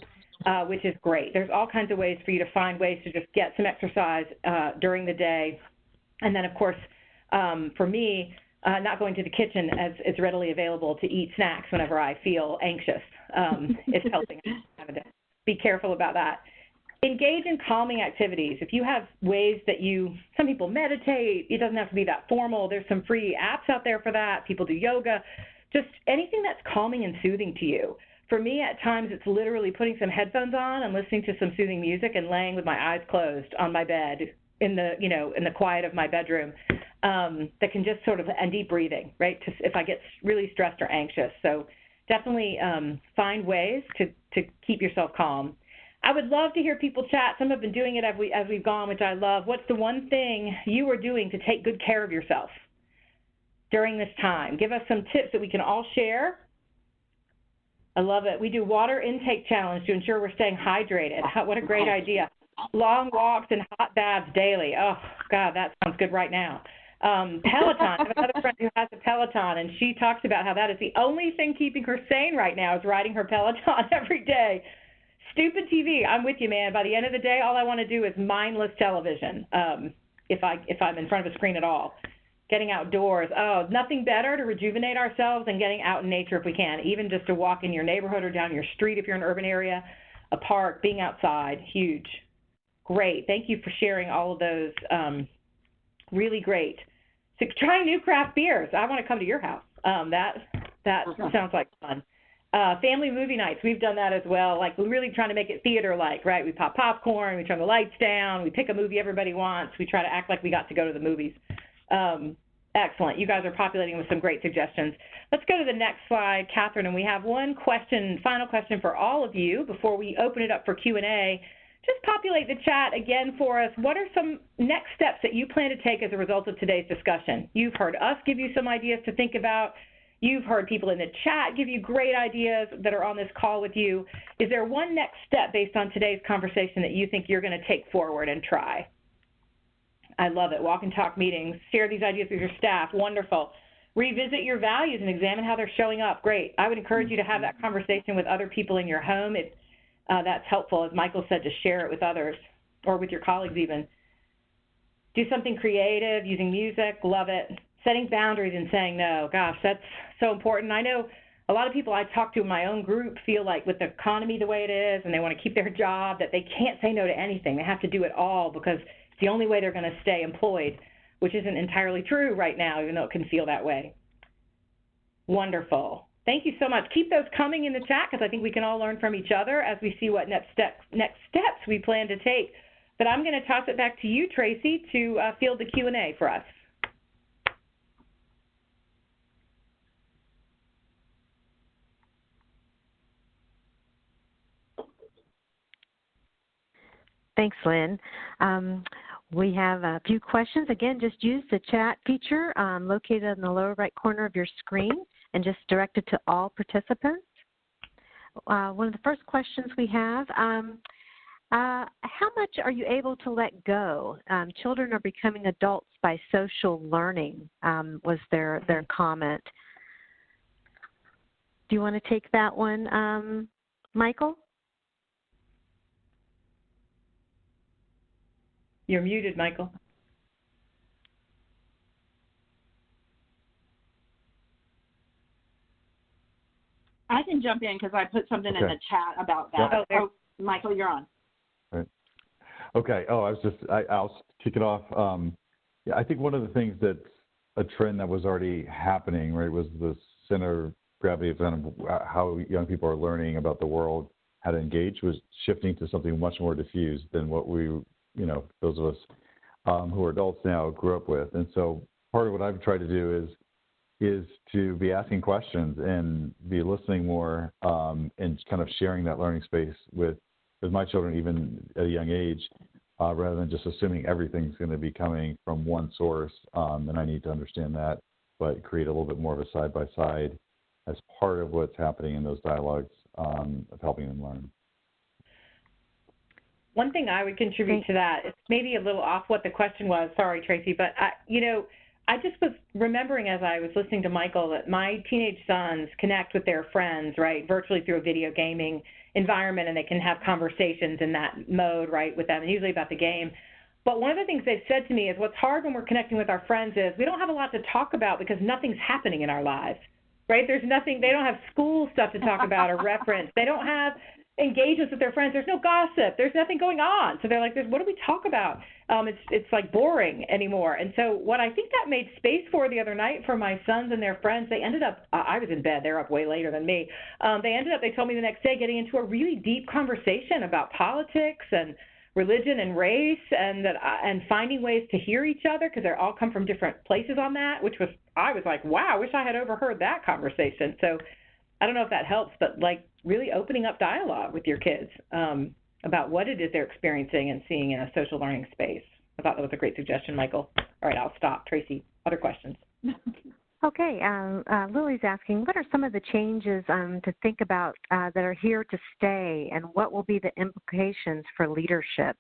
which is great. There's all kinds of ways for you to find ways to just get some exercise during the day. And then, of course, for me, not going to the kitchen as it's readily available to eat snacks whenever I feel anxious. It's helping. I'm having to be careful about that. Engage in calming activities. If you have ways that some people meditate, it doesn't have to be that formal. There's some free apps out there for that. People do yoga. Just anything that's calming and soothing to you. For me, at times, it's literally putting some headphones on and listening to some soothing music and laying with my eyes closed on my bed in the quiet of my bedroom. That can just sort of, and deep breathing, right? If I get really stressed or anxious. So definitely find ways to keep yourself calm. I would love to hear people chat. Some have been doing it as we've gone, which I love. What's the one thing you are doing to take good care of yourself during this time? Give us some tips that we can all share. I love it. We do water intake challenge to ensure we're staying hydrated. What a great idea. Long walks and hot baths daily. Oh, God, that sounds good right now. Peloton. I have another friend who has a Peloton, and she talks about how that is the only thing keeping her sane right now is riding her Peloton every day. Stupid TV. I'm with you, man. By the end of the day, all I want to do is mindless television, if I'm in front of a screen at all. Getting outdoors. Oh, nothing better to rejuvenate ourselves than getting out in nature if we can, even just to walk in your neighborhood or down your street if you're in an urban area, a park, being outside. Huge. Great. Thank you for sharing all of those. Really great. So trying new craft beers. I want to come to your house. That sounds like fun. Family movie nights. We've done that as well. Like really trying to make it theater-like, right? We pop popcorn. We turn the lights down. We pick a movie everybody wants. We try to act like we got to go to the movies. Excellent. You guys are populating with some great suggestions. Let's go to the next slide, Catherine, and we have one question, final question for all of you before we open it up for Q&A. Just populate the chat again for us. What are some next steps that you plan to take as a result of today's discussion? You've heard us give you some ideas to think about. You've heard people in the chat give you great ideas that are on this call with you. Is there one next step based on today's conversation that you think you're going to take forward and try? I love it. Walk and talk meetings. Share these ideas with your staff. Wonderful. Revisit your values and examine how they're showing up. Great. I would encourage you to have that conversation with other people in your home. That's helpful, as Michael said, to share it with others or with your colleagues even. Do something creative, using music. Love it. Setting boundaries and saying no. Gosh, that's so important. I know a lot of people I talk to in my own group feel like with the economy the way it is and they want to keep their job that they can't say no to anything. They have to do it all because it's the only way they're going to stay employed, which isn't entirely true right now, even though it can feel that way. Wonderful. Thank you so much. Keep those coming in the chat because I think we can all learn from each other as we see what next steps we plan to take. But I'm going to toss it back to you, Tracy, to field the Q&A for us. Thanks, Lynn. We have a few questions. Again, just use the chat feature located in the lower right corner of your screen and just direct it to all participants. One of the first questions we have, how much are you able to let go? Children are becoming adults by social learning, was their comment. Do you want to take that one, Michael? You're muted, Michael. I can jump in because I put something in the chat about that. Yep. Oh, Michael, you're on. Right. Okay. Oh, I'll kick it off. Yeah, I think one of the things that's a trend that was already happening, right, was the center of gravity of how young people are learning about the world, how to engage, was shifting to something much more diffused than what we, those of us who are adults now grew up with. And so part of what I've tried to do is to be asking questions and be listening more and kind of sharing that learning space with my children, even at a young age, rather than just assuming everything's going to be coming from one source. And I need to understand that, but create a little bit more of a side-by-side as part of what's happening in those dialogues of helping them learn. One thing I would contribute to that, it's maybe a little off what the question was, sorry, Tracy, but I just was remembering as I was listening to Michael that my teenage sons connect with their friends, right, virtually through a video gaming environment, and they can have conversations in that mode, right, with them, and usually about the game. But one of the things they've said to me is what's hard when we're connecting with our friends is we don't have a lot to talk about because nothing's happening in our lives, right? There's nothing, they don't have school stuff to talk about or reference. They don't have engagements with their friends. There's no gossip. There's nothing going on. So they're like, what do we talk about? It's like boring anymore. And so what I think that made space for the other night for my sons and their friends, they ended up, I was in bed. They're up way later than me. They told me the next day, getting into a really deep conversation about politics and religion and race, and finding ways to hear each other because they all come from different places on that, I was like, wow, I wish I had overheard that conversation. So I don't know if that helps, but like really opening up dialogue with your kids about what it is they're experiencing and seeing in a social learning space. I thought that was a great suggestion, Michael. All right, I'll stop. Tracy, other questions? Okay, Lily's asking, what are some of the changes to think about that are here to stay, and what will be the implications for leadership?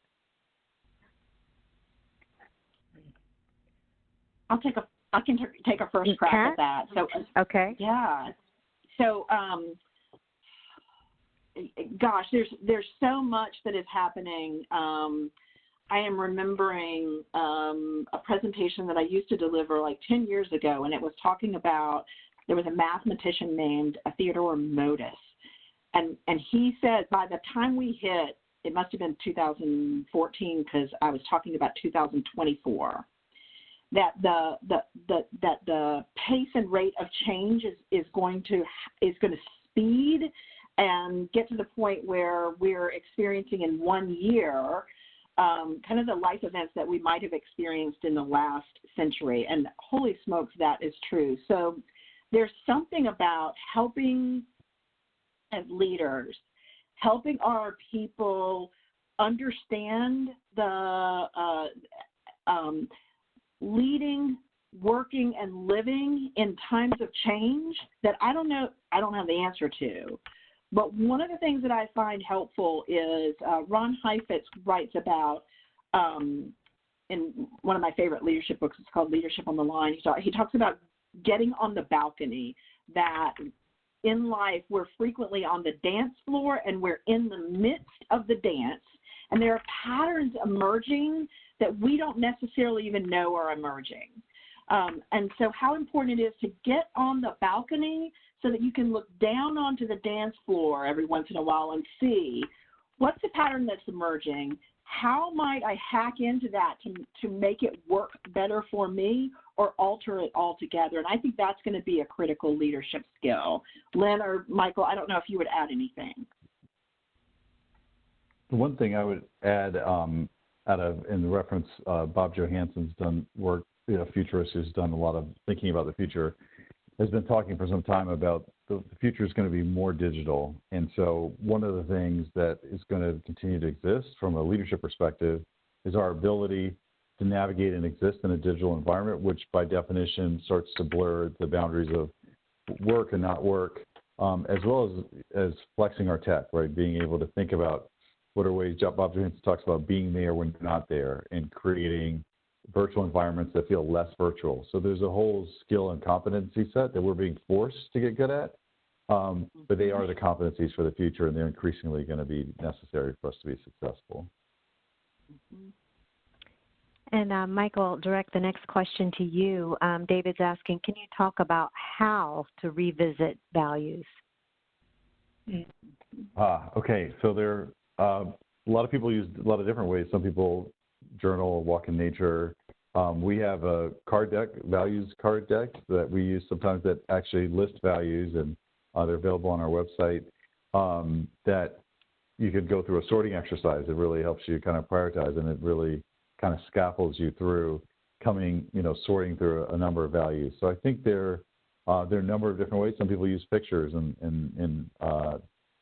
I can take a first crack at that. So, okay. Yeah. So, gosh, there's so much that is happening. I am remembering a presentation that I used to deliver like 10 years ago, and it was talking about, there was a mathematician named Theodore Modis, and he said by the time we hit, it must have been 2014 because I was talking about 2024, that the pace and rate of change is going to speed and get to the point where we're experiencing in 1 year kind of the life events that we might have experienced in the last century. And holy smokes, that is true. So there's something about helping as leaders, helping our people understand the leading, working, and living in times of change that I don't have the answer to. But one of the things that I find helpful is Ron Heifetz writes about, in one of my favorite leadership books, it's called Leadership on the Line. He talks about getting on the balcony, that in life we're frequently on the dance floor and we're in the midst of the dance, and there are patterns emerging that we don't necessarily even know are emerging. And so how important it is to get on the balcony so that you can look down onto the dance floor every once in a while and see what's the pattern that's emerging, how might I hack into that to make it work better for me or alter it altogether. And I think that's going to be a critical leadership skill. Lynn or Michael, I don't know if you would add anything. The one thing I would add in reference, Bob Johansson's done work, futurist who's done a lot of thinking about the future, has been talking for some time about the future is going to be more digital. And so one of the things that is going to continue to exist from a leadership perspective is our ability to navigate and exist in a digital environment, which by definition starts to blur the boundaries of work and not work, as well as flexing our tech, right? Being able to think about what are ways, Bob Johansson talks about being there when you're not there and creating virtual environments that feel less virtual. So there's a whole skill and competency set that we're being forced to get good at, but they are the competencies for the future, and they're increasingly going to be necessary for us to be successful. And Michael, direct the next question to you. David's asking, can you talk about how to revisit values? Okay, so there a lot of people use a lot of different ways. Some people journal, walk in nature. We have a card deck, values card deck that we use sometimes that actually list values, and they're available on our website, that you could go through a sorting exercise. It really helps you kind of prioritize, and it really kind of scaffolds you through sorting through a number of values. So I think there are a number of different ways. Some people use pictures and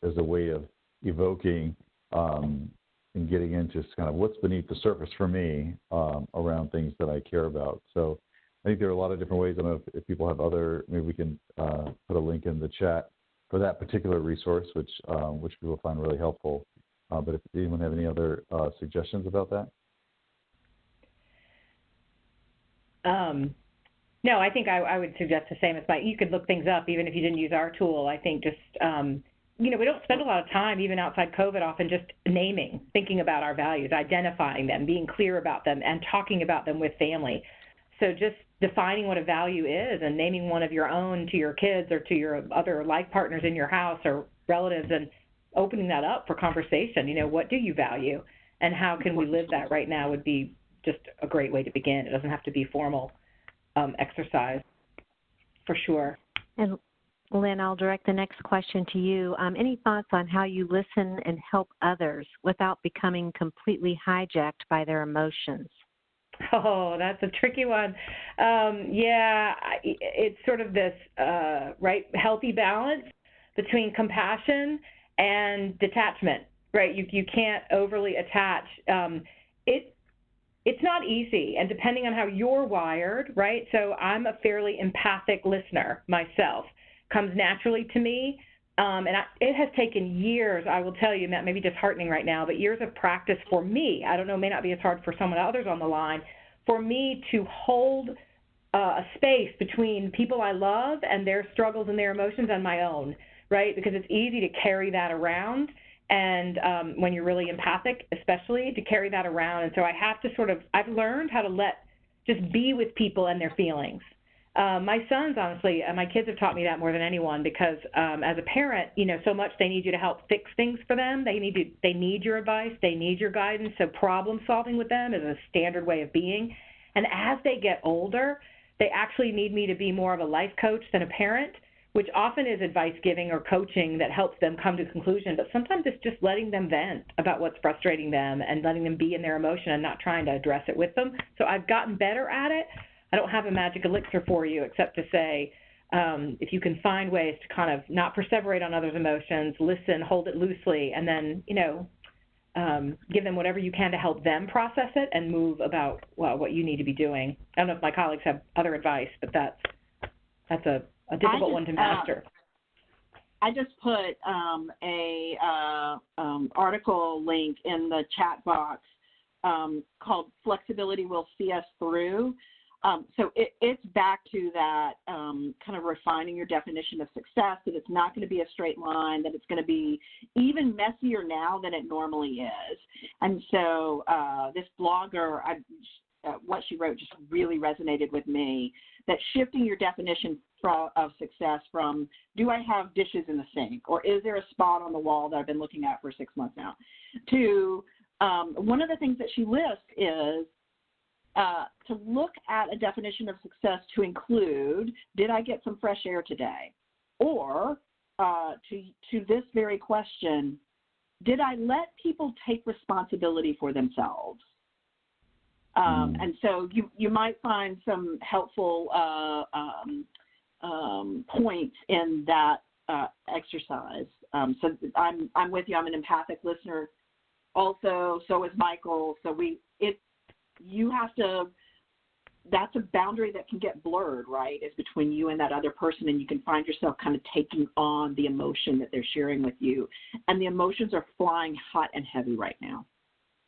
as a way of evoking and getting into kind of what's beneath the surface for me around things that I care about. So I think there are a lot of different ways. I don't know if people have other, maybe we can put a link in the chat for that particular resource, which people find really helpful. But if anyone have any other suggestions about that? No, I think I would suggest the same as Mike. You could look things up even if you didn't use our tool. I think just we don't spend a lot of time, even outside COVID, often just thinking about our values, identifying them, being clear about them, and talking about them with family. So just defining what a value is and naming one of your own to your kids or to your other life partners in your house or relatives and opening that up for conversation. What do you value and how can we live that right now would be just a great way to begin. It doesn't have to be formal exercise, for sure. And Lynn, I'll direct the next question to you. Any thoughts on how you listen and help others without becoming completely hijacked by their emotions? Oh, that's a tricky one. It's sort of this healthy balance between compassion and detachment, right? You can't overly attach. It's not easy, and depending on how you're wired, right? So I'm a fairly empathic listener myself. Comes naturally to me, and it has taken years, I will tell you, that may be disheartening right now, but years of practice for me. I don't know, it may not be as hard for someone others on the line, for me to hold a space between people I love and their struggles and their emotions and my own, right? Because it's easy to carry that around, and when you're really empathic, especially, to carry that around. And so I have to I've learned how to just be with people and their feelings. My sons, honestly, my kids have taught me that more than anyone because as a parent, so much they need you to help fix things for them. They need your advice. They need your guidance. So problem solving with them is a standard way of being. And as they get older, they actually need me to be more of a life coach than a parent, which often is advice giving or coaching that helps them come to a conclusion. But sometimes it's just letting them vent about what's frustrating them and letting them be in their emotion and not trying to address it with them. So I've gotten better at it. I don't have a magic elixir for you except to say if you can find ways to kind of not perseverate on others' emotions, listen, hold it loosely, and then, give them whatever you can to help them process it and move about what you need to be doing. I don't know if my colleagues have other advice, but that's a difficult one to master. I just put a article link in the chat box called "Flexibility Will See Us Through." So it's back to that kind of refining your definition of success, that it's not going to be a straight line, that it's going to be even messier now than it normally is. And so this blogger, what she wrote just really resonated with me, that shifting your definition of success from, do I have dishes in the sink, or is there a spot on the wall that I've been looking at for 6 months now, to one of the things that she lists is to look at a definition of success to include, did I get some fresh air today? Or to this very question, did I let people take responsibility for themselves? And so you might find some helpful points in that exercise. So I'm with you. I'm an empathic listener also. So is Michael. So you have to, that's a boundary that can get blurred, right? Is between you and that other person, and you can find yourself kind of taking on the emotion that they're sharing with you. And the emotions are flying hot and heavy right now.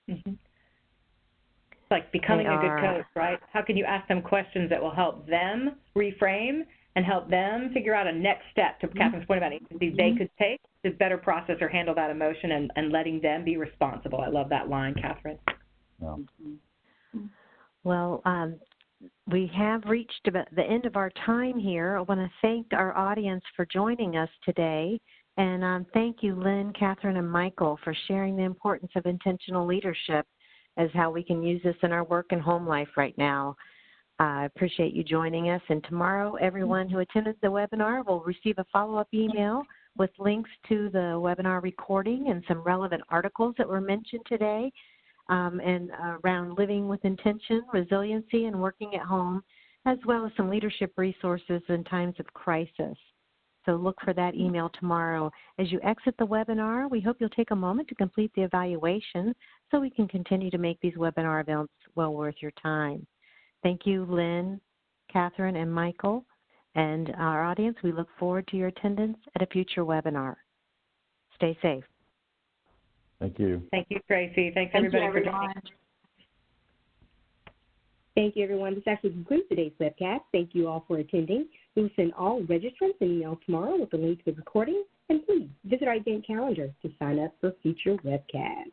Mm-hmm. It's like becoming a good coach, right? How can you ask them questions that will help them reframe and help them figure out a next step, to Catherine's point about agency, they could take to better process or handle that emotion and letting them be responsible. I love that line, Catherine. Yeah. Well, we have reached about the end of our time here. I want to thank our audience for joining us today. And thank you, Lynn, Catherine, and Michael, for sharing the importance of intentional leadership as how we can use this in our work and home life right now. I appreciate you joining us. And tomorrow, everyone who attended the webinar will receive a follow-up email with links to the webinar recording and some relevant articles that were mentioned today. And around living with intention, resiliency, and working at home, as well as some leadership resources in times of crisis. So look for that email tomorrow. As you exit the webinar, we hope you'll take a moment to complete the evaluation so we can continue to make these webinar events well worth your time. Thank you, Lynn, Catherine, and Michael. And our audience, we look forward to your attendance at a future webinar. Stay safe. Thank you. Thank you, Tracy. Thanks, everybody, for joining. Thank you, everyone. This actually concludes today's webcast. Thank you all for attending. We will send all registrants an email tomorrow with a link to the recording. And please visit our event calendar to sign up for future webcasts.